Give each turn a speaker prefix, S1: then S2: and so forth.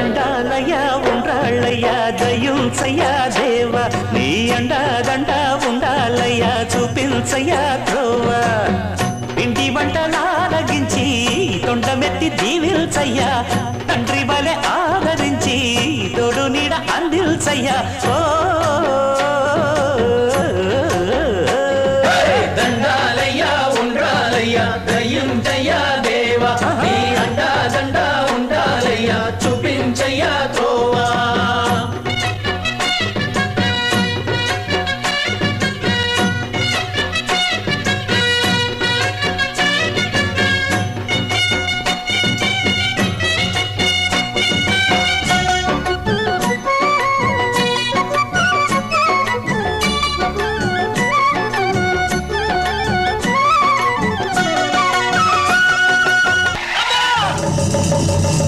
S1: ఉండాలయ్యా ఉండాలయ్యా దయుంచయ్యా దేవ నీ అండదండ ఉండాలయ్యా చూపించయ్యా త్రోవ ఇంటి వంటలారగించి తొండమెత్తి దీవిల్చయ్యా తండ్రి వలె ఆదరించి తోడు నీడ అందిల్చయ్యా ఓ